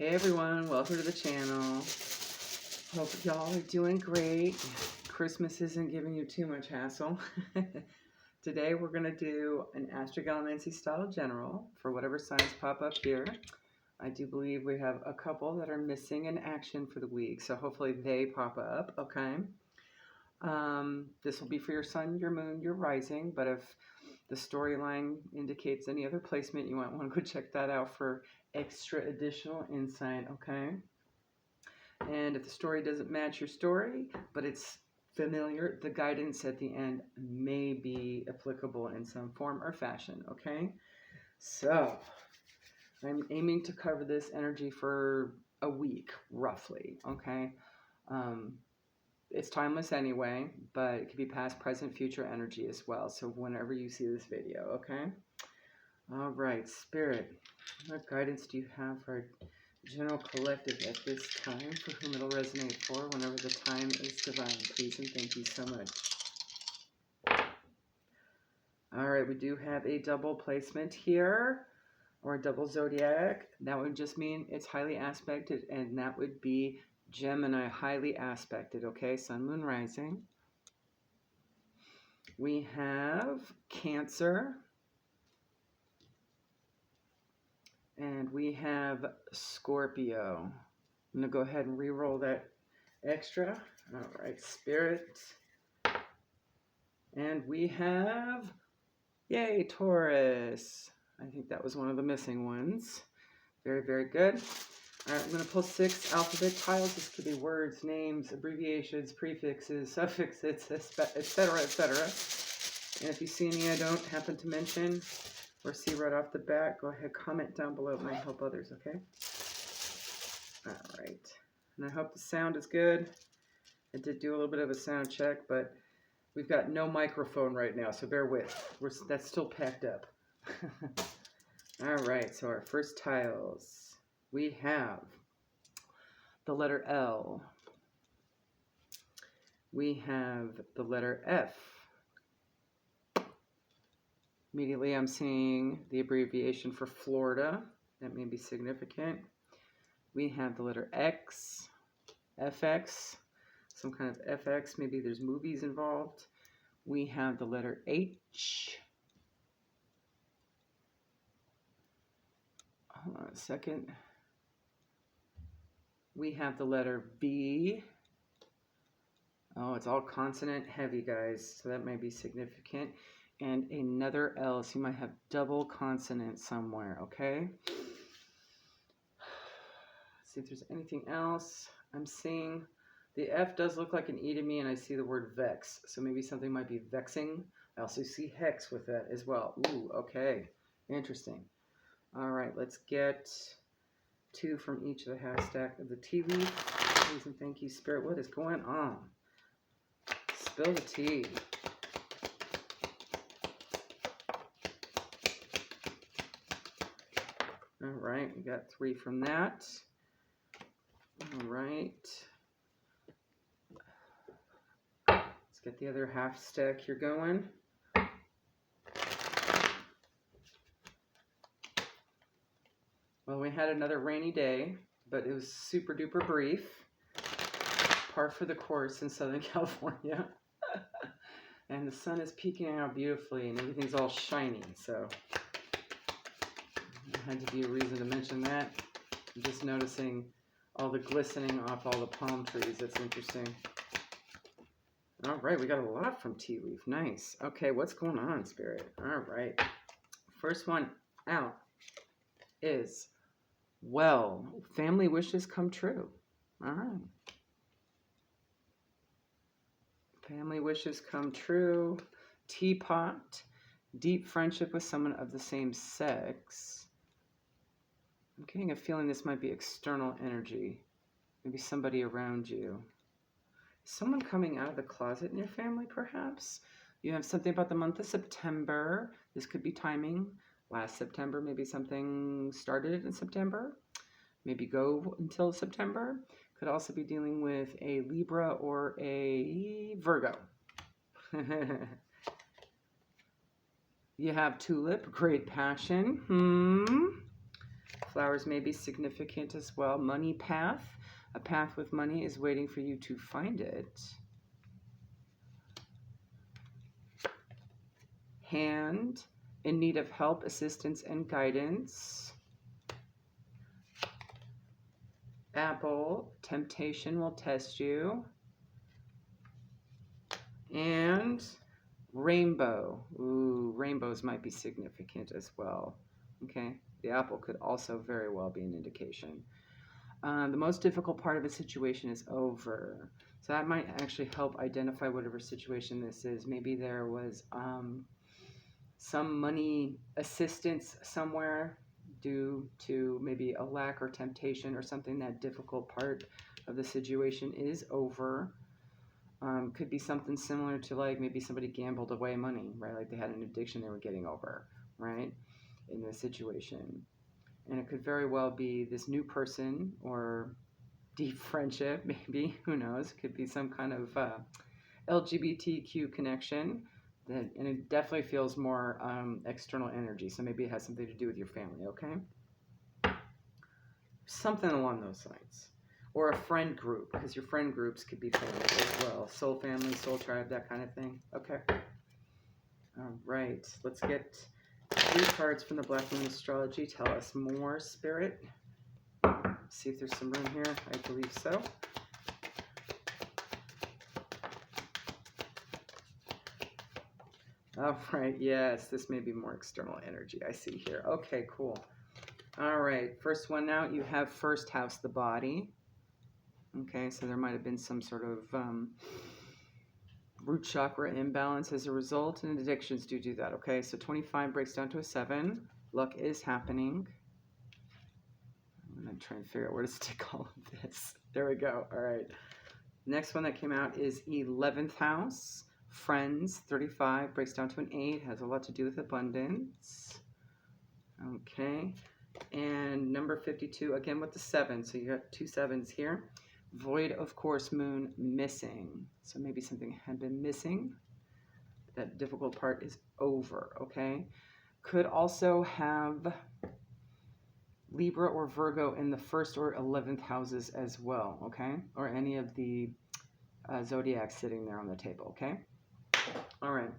Hey everyone, welcome to the channel. Hope y'all are doing great. Christmas isn't giving you too much hassle. Today we're going to do an astrogalamancy style general for whatever signs pop up here. I do believe we have a couple that are missing in action for the week, so hopefully they pop up, okay? This will be for your sun, your moon, your rising, but if the storyline indicates any other placement, you might want to go check that out for extra additional insight, okay? And if the story doesn't match your story, but it's familiar, the guidance at the end may be applicable in some form or fashion, okay? So, I'm aiming to cover this energy for a week, roughly, okay? It's timeless anyway, but it could be past, present, future energy as well. So whenever you see this video, okay? All right, Spirit, what guidance do you have for general collective at this time, for whom it'll resonate for whenever the time is divine? Please and thank you so much. All right, we do have a double placement here, or a double zodiac. That would just mean it's highly aspected, and that would be Gemini, highly aspected, okay? Sun, moon, rising. We have Cancer. And we have Scorpio. I'm going to go ahead and re-roll that extra. All right, Spirit. And we have, yay, Taurus. I think that was one of the missing ones. Very, very good. All right, I'm going to pull 6 alphabet tiles. This could be words, names, abbreviations, prefixes, suffixes, etc., etc. And if you see any I don't happen to mention or see right off the bat, go ahead, comment down below. It might help others, okay? All right. And I hope the sound is good. I did do a little bit of a sound check, but we've got no microphone right now, so bear with. That's still packed up. All right, so our first tiles. We have the letter L. We have the letter F. Immediately I'm seeing the abbreviation for Florida. That may be significant. We have the letter X, FX, some kind of FX. Maybe there's movies involved. We have the letter H. Hold on a second. We have the letter B. Oh, it's all consonant heavy, guys, so that may be significant. And another L, so you might have double consonant somewhere, okay? Let's see if there's anything else. I'm seeing the F does look like an E to me, and I see the word vex, so maybe something might be vexing. I also see hex with that as well. Ooh, okay, interesting. All right, let's get 2 from each of the half stack of the tea leaf. Please and thank you, Spirit. What is going on? Spill the tea. All right, we got 3 from that. All right. Let's get the other half stack here going. Well, we had another rainy day, but it was super duper brief. Par for the course in Southern California. And the sun is peeking out beautifully and everything's all shiny, so there had to be a reason to mention that. I'm just noticing all the glistening off all the palm trees. That's interesting. All right, we got a lot from tea leaf. Nice. Okay, what's going on, Spirit? All right. First one out is, well, family wishes come true. All right. Family wishes come true. Teapot. Deep friendship with someone of the same sex. I'm getting a feeling this might be external energy. Maybe somebody around you. Someone coming out of the closet in your family, perhaps? You have something about the month of September. This could be timing. Last September, maybe something started in September. Maybe go until September. Could also be dealing with a Libra or a Virgo. You have Tulip, great passion. Flowers may be significant as well. Money path. A path with money is waiting for you to find it. Hand. In need of help, assistance, and guidance. Apple. Temptation will test you. And rainbow. Ooh, rainbows might be significant as well. Okay, the apple could also very well be an indication. The most difficult part of a situation is over. So that might actually help identify whatever situation this is. Maybe there was some money assistance somewhere due to maybe a lack or temptation or something. That difficult part of the situation is over. Could be something similar to like maybe somebody gambled away money, right? Like they had an addiction they were getting over, right? In this situation. And it could very well be this new person or deep friendship, maybe, who knows? It could be some kind of LGBTQ connection. And it definitely feels more external energy. So maybe it has something to do with your family, okay? Something along those lines. Or a friend group, because your friend groups could be family as well. Soul family, soul tribe, that kind of thing. Okay. All right. Let's get 3 cards from the Black Moon Astrology. Tell us more, Spirit. See if there's some room here. I believe so. All right. Yes, this may be more external energy. I see here. Okay, cool. All right. First one out, you have first house, the body. Okay, so there might have been some sort of root chakra imbalance as a result, and addictions do that. Okay, so 25 breaks down to a 7. Luck is happening. I'm going to try and figure out where to stick all of this. There we go. All right. Next one that came out is 11th house. Friends, 35 breaks down to an 8. Has a lot to do with abundance. Okay. And number 52, again with the 7. So you got 2 7s here. Void, of course, moon missing. So maybe something had been missing. That difficult part is over, okay? Could also have Libra or Virgo in the 1st or 11th houses as well, okay? Or any of the zodiacs sitting there on the table, okay? All right.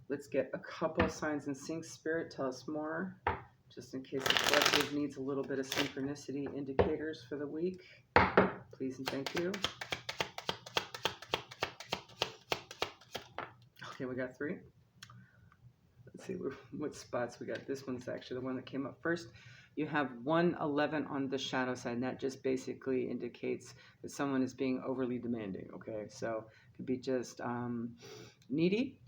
Let's get a couple signs in sync. Spirit, tell us more. Just in case the collective needs a little bit of synchronicity indicators for the week. Please and thank you. Okay, we got 3. Let's see what spots we got. This one's actually the one that came up first. You have 111 on the shadow side, and that just basically indicates that someone is being overly demanding, okay? So it could be just needy.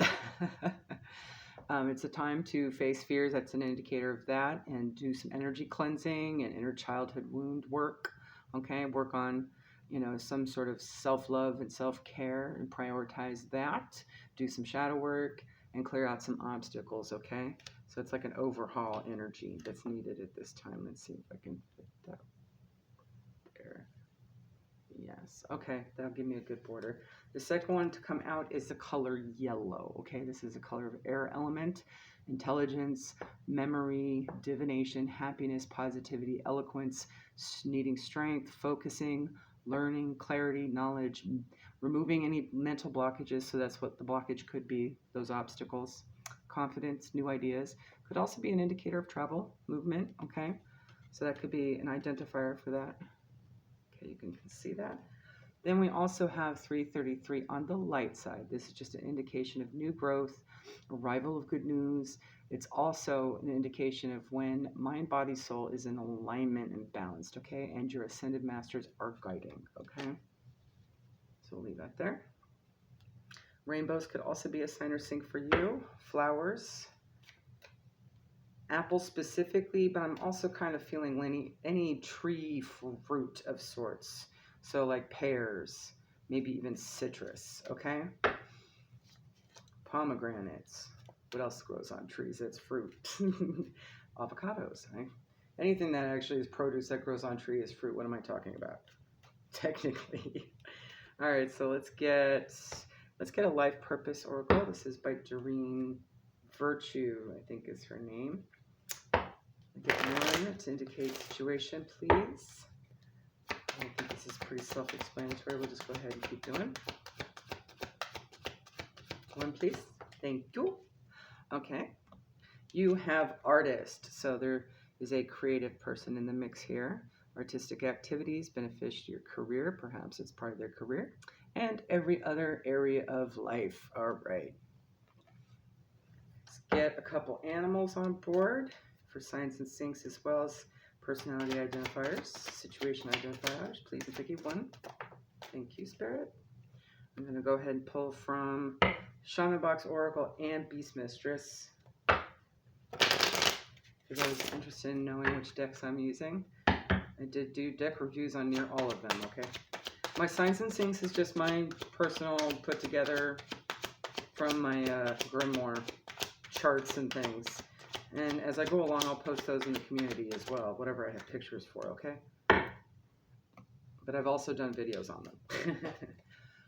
It's a time to face fears. That's an indicator of that, and do some energy cleansing and inner childhood wound work, okay? Work on, you know, some sort of self-love and self-care and prioritize that. Do some shadow work and clear out some obstacles, okay? So it's like an overhaul energy that's needed at this time. Let's see if I can fit that there. Yes, okay, that'll give me a good border. The second one to come out is the color yellow, okay? This is a color of air element, intelligence, memory, divination, happiness, positivity, eloquence, needing strength, focusing, learning, clarity, knowledge, removing any mental blockages. So that's what the blockage could be, those obstacles. Confidence, new ideas. Could also be an indicator of travel, movement, okay? So that could be an identifier for that. Okay, you can see that. Then we also have 333 on the light side. This is just an indication of new growth, arrival of good news. It's also an indication of when mind, body, soul is in alignment and balanced, okay? And your ascended masters are guiding, okay? So we'll leave that there. Rainbows could also be a sign or sync for you. Flowers. Apple specifically, but I'm also kind of feeling any tree fruit of sorts. So like pears, maybe even citrus, okay? Pomegranates. What else grows on trees? It's fruit. Avocados, right? Anything that actually is produce that grows on tree is fruit. What am I talking about? Technically. All right, so let's get a life purpose oracle. This is by Doreen Virtue, I think is her name. Get one to indicate situation, please. I think this is pretty self-explanatory. We'll just go ahead and keep doing. One, please. Thank you. Okay. You have artist. So there is a creative person in the mix here. Artistic activities benefit your career. Perhaps it's part of their career. And every other area of life. All right. Let's get a couple animals on board for signs and syncs as well as personality identifiers, situation identifiers. Please and picky one. Thank you, Spirit. I'm going to go ahead and pull from Shaman Box Oracle and Beast Mistress. For those interested in knowing which decks I'm using, I did do deck reviews on near all of them, okay? My signs and syncs is just my personal put together from my Grimoire charts and things. And as I go along, I'll post those in the community as well, whatever I have pictures for, okay? But I've also done videos on them.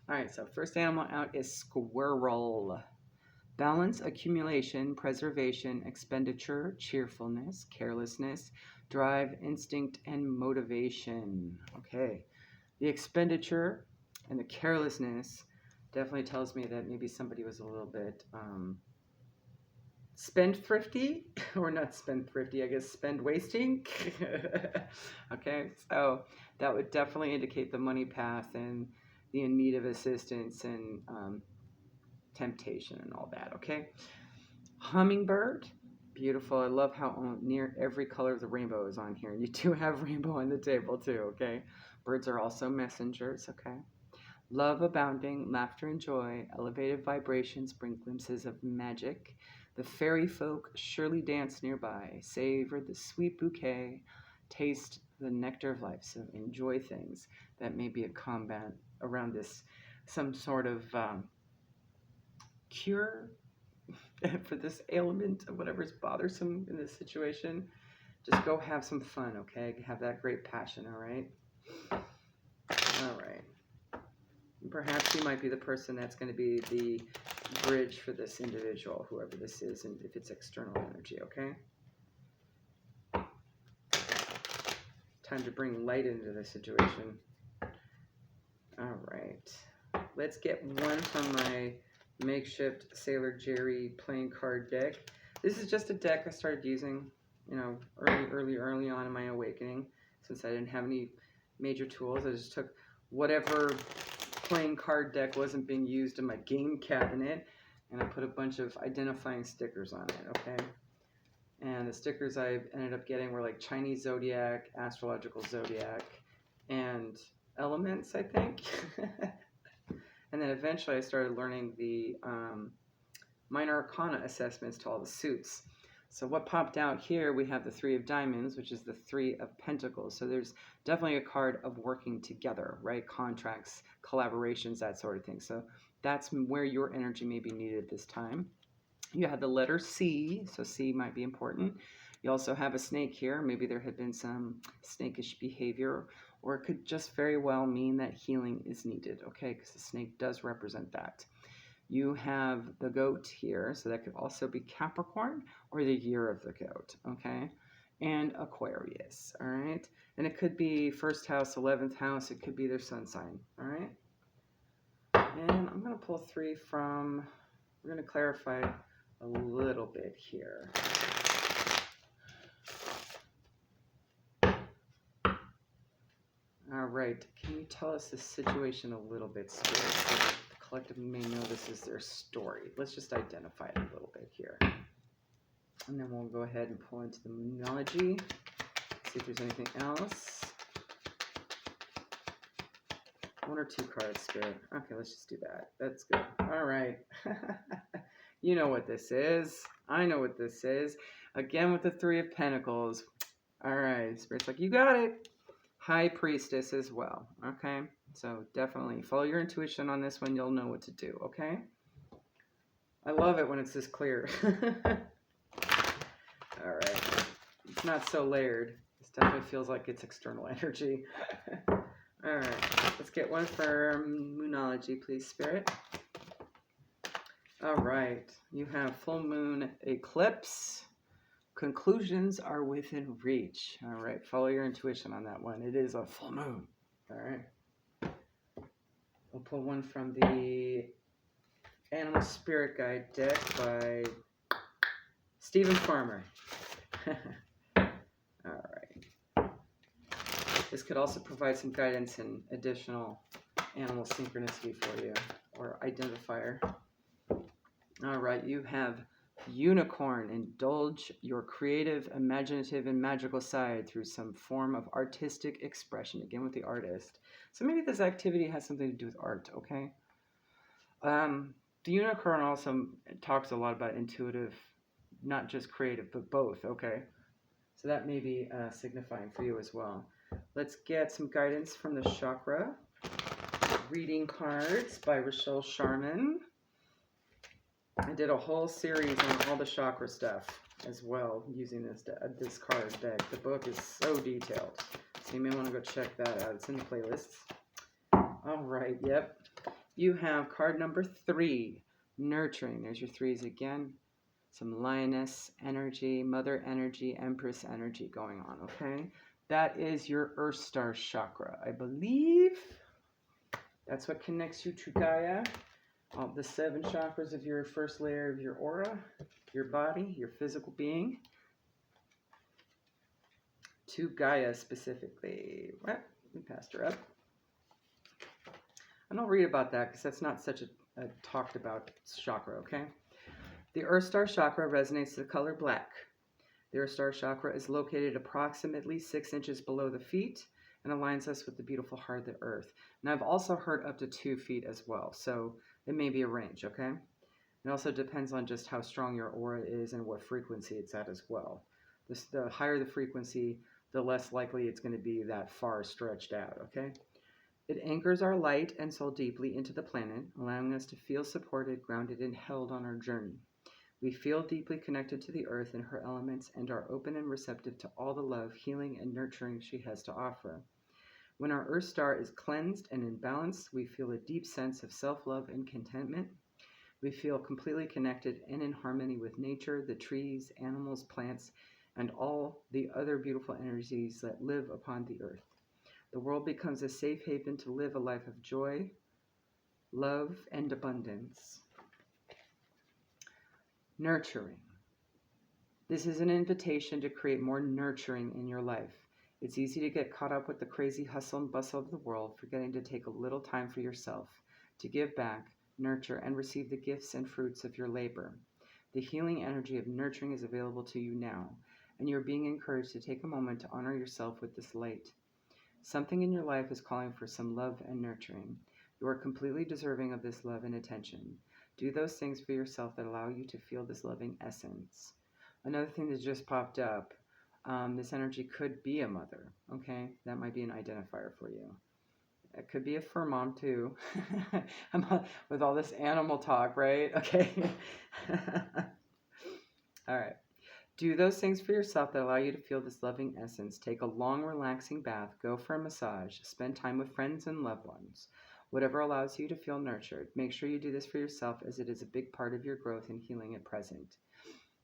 All right, so first animal out is squirrel. Balance, accumulation, preservation, expenditure, cheerfulness, carelessness, drive, instinct, and motivation. Okay, the expenditure and the carelessness definitely tells me that maybe somebody was a little bit spend-thrifty, or not spend-thrifty, I guess spend-wasting. Okay, so that would definitely indicate the money path and the in need of assistance and temptation and all that, okay? Hummingbird, beautiful. I love how near every color of the rainbow is on here. And you do have rainbow on the table too, okay? Birds are also messengers, okay? Love abounding, laughter and joy, elevated vibrations bring glimpses of magic. The fairy folk surely dance nearby, savor the sweet bouquet, taste the nectar of life. So enjoy things that may be a combat around this, some sort of cure for this ailment or whatever's bothersome in this situation. Just go have some fun, okay? Have that great passion, all right? All right. Perhaps you might be the person that's going to be the bridge for this individual, whoever this is, and if it's external energy, okay? Time to bring light into the situation. All right. Let's get one from my makeshift Sailor Jerry playing card deck. This is just a deck I started using, you know, early on in my awakening, since I didn't have any major tools. I just took whatever playing card deck wasn't being used in my game cabinet, and I put a bunch of identifying stickers on it, okay? And the stickers I ended up getting were like Chinese Zodiac, Astrological Zodiac, and Elements, I think. And then eventually I started learning the minor arcana assessments to all the suits. So what popped out here, we have the Three of Diamonds, which is the Three of Pentacles. So there's definitely a card of working together, right? Contracts, collaborations, that sort of thing. So that's where your energy may be needed at this time. You have the letter C, so C might be important. You also have a snake here. Maybe there had been some snakish behavior, or it could just very well mean that healing is needed, okay? Because the snake does represent that. You have the goat here, so that could also be Capricorn or the year of the goat, okay? And Aquarius, all right? And it could be first house, 11th house. It could be their sun sign, all right? And I'm going to pull three from, we're going to clarify a little bit here. All right, can you tell us the situation a little bit, Spirit, so that the collective may know this is their story? Let's just identify it a little bit here. And then we'll go ahead and pull into the Moonology, see if there's anything else. One or two cards, Spirit. Okay, let's just do that. That's good. All right. You know what this is. I know what this is. Again with the Three of Pentacles. All right, Spirit's like, you got it. High Priestess as well, okay? So definitely follow your intuition on this one. You'll know what to do, okay? I love it when it's this clear. All right. It's not so layered. This definitely feels like it's external energy. All right. Let's get one for Moonology, please, Spirit. All right. You have full moon eclipse, Conclusions are within reach. All right, follow your intuition on that one. It is a full moon. All right. We'll pull one from the Animal Spirit Guide deck by Stephen Farmer. All right. This could also provide some guidance and additional animal synchronicity for you, or identifier. All right, you have Unicorn. Indulge your creative, imaginative, and magical side through some form of artistic expression. Again, with the artist. So maybe this activity has something to do with art, okay? The unicorn also talks a lot about intuitive, not just creative, but both, okay? So that may be signifying for you as well. Let's get some guidance from the chakra reading cards by Rochelle Sharman. I did a whole series on all the chakra stuff as well using this card deck. The book is so detailed, so you may want to go check that out. It's in the playlists. All right, yep. You have card number 3, nurturing. There's your 3s again. Some lioness energy, mother energy, empress energy going on, okay? That is your Earth Star chakra, I believe. That's what connects you to Gaia. All the 7 chakras of your first layer of your aura, your body, your physical being. To Gaia specifically. What? We passed her up. And I'll read about that because that's not such a talked about chakra, okay? The Earth Star chakra resonates the color black. The Earth Star chakra is located approximately 6 inches below the feet and aligns us with the beautiful heart of the earth. And I've also heard up to 2 feet as well, so it may be a range, okay? It also depends on just how strong your aura is and what frequency it's at as well. The higher the frequency, the less likely it's going to be that far stretched out, okay? It anchors our light and soul deeply into the planet, allowing us to feel supported, grounded, and held on our journey. We feel deeply connected to the earth and her elements and are open and receptive to all the love, healing, and nurturing she has to offer. When our Earth Star is cleansed and in balance, we feel a deep sense of self-love and contentment. We feel completely connected and in harmony with nature, the trees, animals, plants, and all the other beautiful energies that live upon the earth. The world becomes a safe haven to live a life of joy, love, and abundance. Nurturing. This is an invitation to create more nurturing in your life. It's easy to get caught up with the crazy hustle and bustle of the world, forgetting to take a little time for yourself, to give back, nurture, and receive the gifts and fruits of your labor. The healing energy of nurturing is available to you now, and you're being encouraged to take a moment to honor yourself with this light. Something in your life is calling for some love and nurturing. You are completely deserving of this love and attention. Do those things for yourself that allow you to feel this loving essence. Another thing that just popped up, this energy could be a mother, okay? That might be an identifier for you. It could be a fur mom too. With all this animal talk, right? Okay. All right. Do those things for yourself that allow you to feel this loving essence. Take a long, relaxing bath. Go for a massage. Spend time with friends and loved ones. Whatever allows you to feel nurtured. Make sure you do this for yourself, as it is a big part of your growth and healing at present.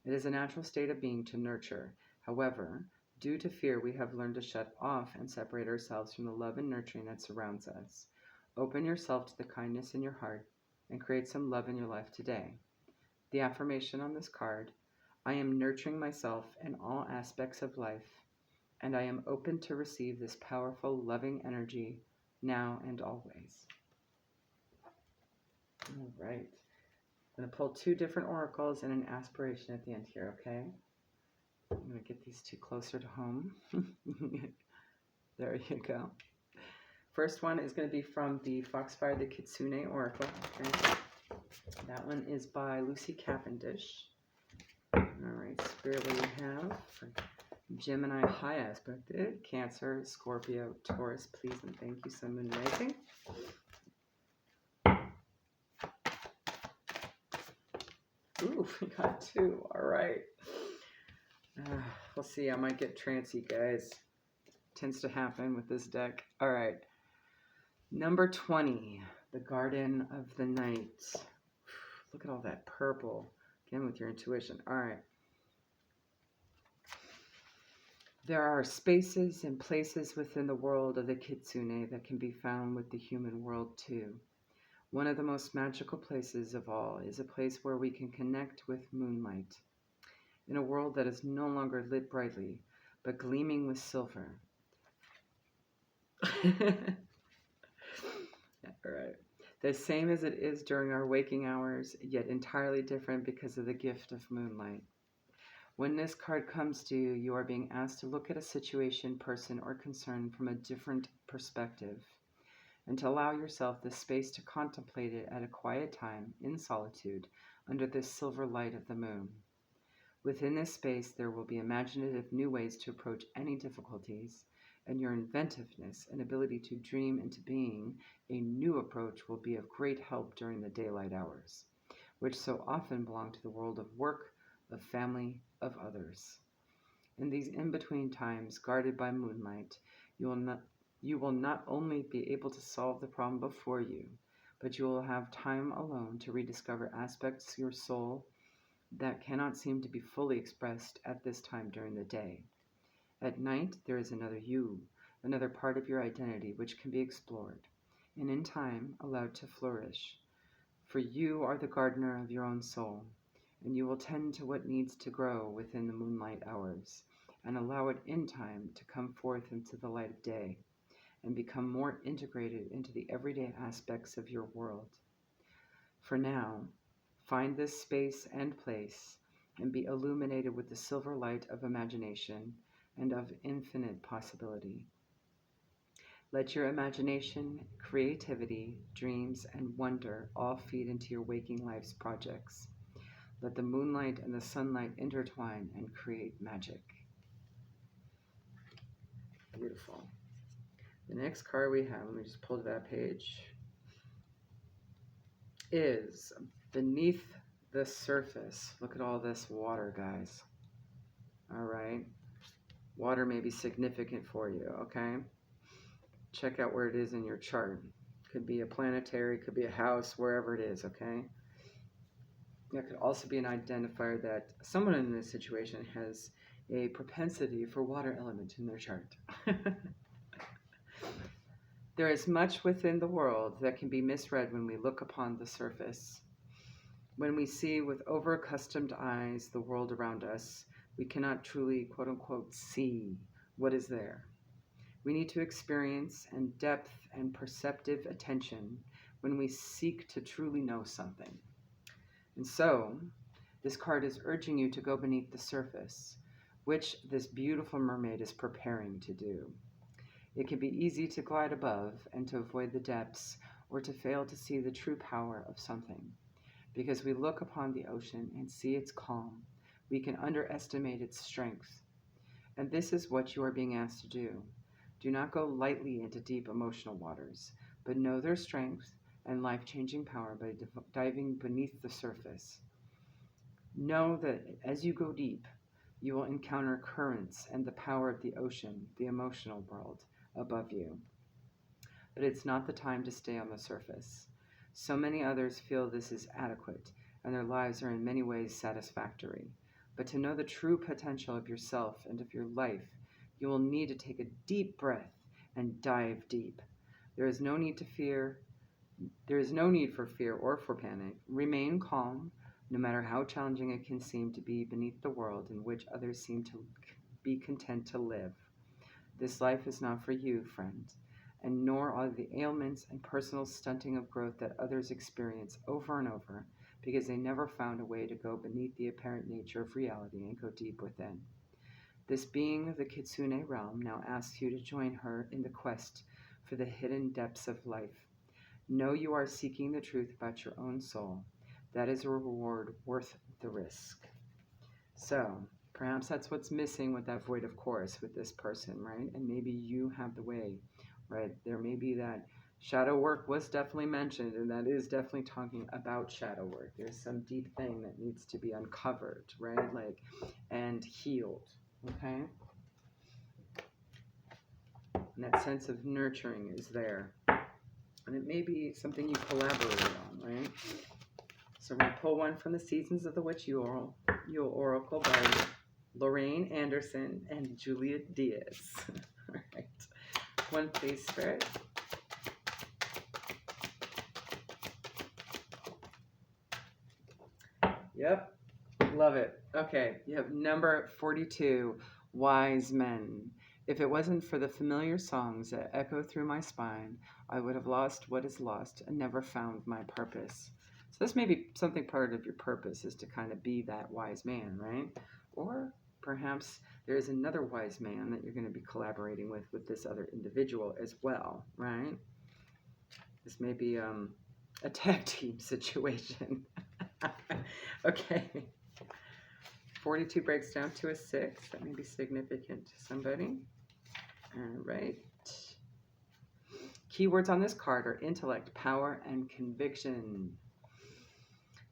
It is a natural state of being to nurture. However, due to fear, we have learned to shut off and separate ourselves from the love and nurturing that surrounds us. Open yourself to the kindness in your heart and create some love in your life today. The affirmation on this card: I am nurturing myself in all aspects of life, and I am open to receive this powerful, loving energy now and always. All right. I'm going to pull 2 different oracles and an aspiration at the end here, okay? I'm going to get these 2 closer to home. There you go. First one is going to be from the Foxfire the Kitsune Oracle. Okay? That one is by Lucy Cavendish. All right, Spirit, what do you have for Gemini high aspected, Cancer, Scorpio, Taurus, please and thank you, Sun, Moon, Rising. Ooh, we got 2. All right. We'll see. I might get trancy, guys. Tends to happen with this deck. All right. Number 20, the Garden of the Night. Look at all that purple. Again, with your intuition. All right. There are spaces and places within the world of the kitsune that can be found with the human world too. One of the most magical places of all is a place where we can connect with moonlight, in a world that is no longer lit brightly, but gleaming with silver. Right. The same as it is during our waking hours, yet entirely different because of the gift of moonlight. When this card comes to you, you are being asked to look at a situation, person, or concern from a different perspective, and to allow yourself the space to contemplate it at a quiet time, in solitude, under the silver light of the moon. Within this space, there will be imaginative new ways to approach any difficulties, and your inventiveness and ability to dream into being a new approach will be of great help during the daylight hours, which so often belong to the world of work, of family, of others. In these in-between times, guarded by moonlight, you will not only be able to solve the problem before you, but you will have time alone to rediscover aspects of your soul that cannot seem to be fully expressed at this time during the day. At night, there is another you, another part of your identity which can be explored, and in time allowed to flourish. For you are the gardener of your own soul, and you will tend to what needs to grow within the moonlight hours, and allow it in time to come forth into the light of day, and become more integrated into the everyday aspects of your world. For now, find this space and place, and be illuminated with the silver light of imagination and of infinite possibility. Let your imagination, creativity, dreams, and wonder all feed into your waking life's projects. Let the moonlight and the sunlight intertwine and create magic. Beautiful. The next card we have, let me just pull to that page, is Beneath the Surface. Look at all this water, guys. All right. Water may be significant for you, okay? Check out where it is in your chart. Could be a planetary, could be a house, wherever it is, okay? That could also be an identifier that someone in this situation has a propensity for water element in their chart. There is much within the world that can be misread when we look upon the surface. When we see with over-accustomed eyes the world around us, we cannot truly, quote-unquote, see what is there. We need to experience and depth and perceptive attention when we seek to truly know something. And so, this card is urging you to go beneath the surface, which this beautiful mermaid is preparing to do. It can be easy to glide above and to avoid the depths, or to fail to see the true power of something. Because we look upon the ocean and see its calm, we can underestimate its strength. And this is what you are being asked to do. Do not go lightly into deep emotional waters, but know their strength and life-changing power by diving beneath the surface. Know that as you go deep, you will encounter currents and the power of the ocean, the emotional world, above you. But it's not the time to stay on the surface. So many others feel this is adequate, and their lives are in many ways satisfactory. But to know the true potential of yourself and of your life, you will need to take a deep breath and dive deep. There is no need for fear or for panic. Remain calm, no matter how challenging it can seem to be beneath the world in which others seem to be content to live. This life is not for you, friend, and nor are the ailments and personal stunting of growth that others experience over and over, because they never found a way to go beneath the apparent nature of reality and go deep within. This being of the Kitsune realm now asks you to join her in the quest for the hidden depths of life. Know you are seeking the truth about your own soul. That is a reward worth the risk. So, perhaps that's what's missing with that void of course with this person, right? And maybe you have the way, right? There may be that shadow work was definitely mentioned, and that is definitely talking about shadow work. There's some deep thing that needs to be uncovered, right? Like, and healed, okay? And that sense of nurturing is there. And it may be something you collaborate on, right? So we're going to pull one from the Seasons of the Witch Oracle by Lorraine Anderson, and Julia Diaz. All right. One, please, Spirit. Yep. Love it. Okay. You have number 42, Wise Men. If it wasn't for the familiar songs that echo through my spine, I would have lost what is lost and never found my purpose. So this may be something part of your purpose is to kind of be that wise man, right? Or perhaps there is another wise man that you're going to be collaborating with this other individual as well, right? This may be a tag team situation. Okay. 42 breaks down to a 6. That may be significant to somebody. All right. Keywords on this card are intellect, power, and conviction.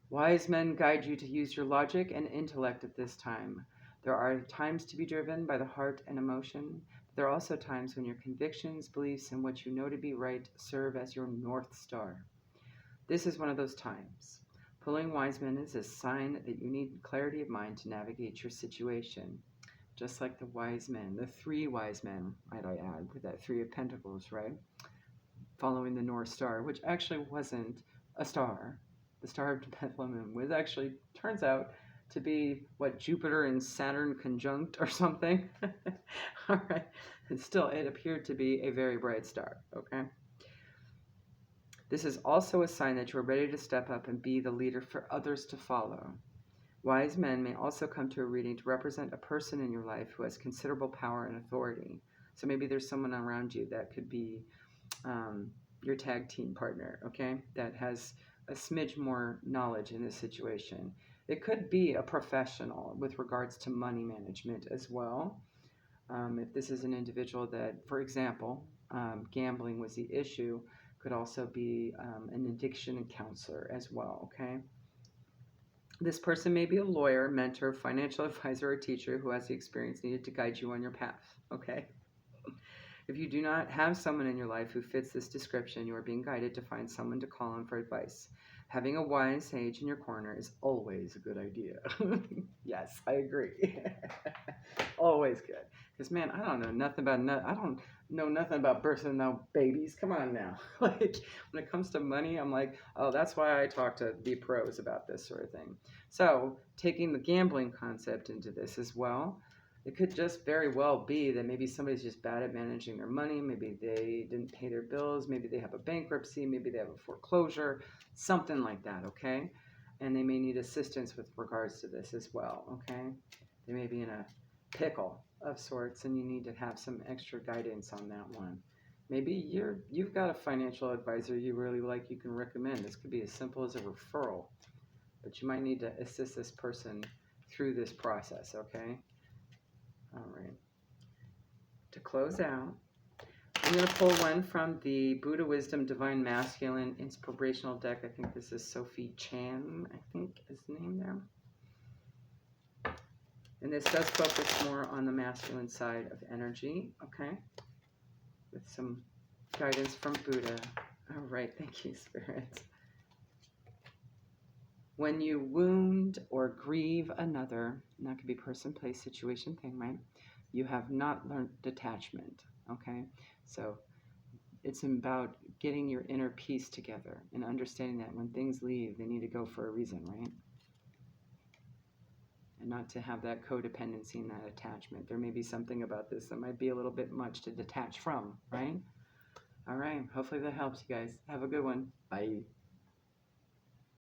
Wise men guide you to use your logic and intellect at this time. There are times to be driven by the heart and emotion. But there are also times when your convictions, beliefs, and what you know to be right serve as your North Star. This is one of those times. Pulling wise men is a sign that you need clarity of mind to navigate your situation. Just like the wise men, the 3 wise men, might I add, with that 3 of Pentacles, right? Following the North Star, which actually wasn't a star. The Star of Bethlehem was actually, turns out, to be what, Jupiter and Saturn conjunct or something. All right. And still, it appeared to be a very bright star, okay? This is also a sign that you are ready to step up and be the leader for others to follow. Wise men may also come to a reading to represent a person in your life who has considerable power and authority. So maybe there's someone around you that could be your tag team partner, okay, that has a smidge more knowledge in this situation. It could be a professional with regards to money management as well. If this is an individual that, for example, gambling was the issue, could also be an addiction counselor as well, okay? This person may be a lawyer, mentor, financial advisor, or teacher who has the experience needed to guide you on your path, okay? If you do not have someone in your life who fits this description, you are being guided to find someone to call on for advice. Having a wise sage in your corner is always a good idea. Yes, I agree. Always good. Because, man, I don't know nothing about I don't know nothing about birthing no babies. Come on now. Like, when it comes to money, I'm like, oh, that's why I talk to the pros about this sort of thing. So, taking the gambling concept into this as well, it could just very well be that maybe somebody's just bad at managing their money. Maybe they didn't pay their bills. Maybe they have a bankruptcy. Maybe they have a foreclosure, something like that, okay? And they may need assistance with regards to this as well, okay? They may be in a pickle of sorts and you need to have some extra guidance on that one. Maybe you've got a financial advisor you really like you can recommend. This could be as simple as a referral, but you might need to assist this person through this process, okay? All right. To close out, I'm going to pull one from the Buddha Wisdom Divine Masculine Inspirational Deck. I think this is Sophie Chan, I think is the name there. And this does focus more on the masculine side of energy, okay? With some guidance from Buddha. All right, thank you, Spirit. When you wound or grieve another, and that could be person, place, situation, thing, right? You have not learned detachment, okay? So it's about getting your inner peace together and understanding that when things leave, they need to go for a reason, right? And not to have that codependency and that attachment. There may be something about this that might be a little bit much to detach from, right? All right, hopefully that helps you guys. Have a good one. Bye.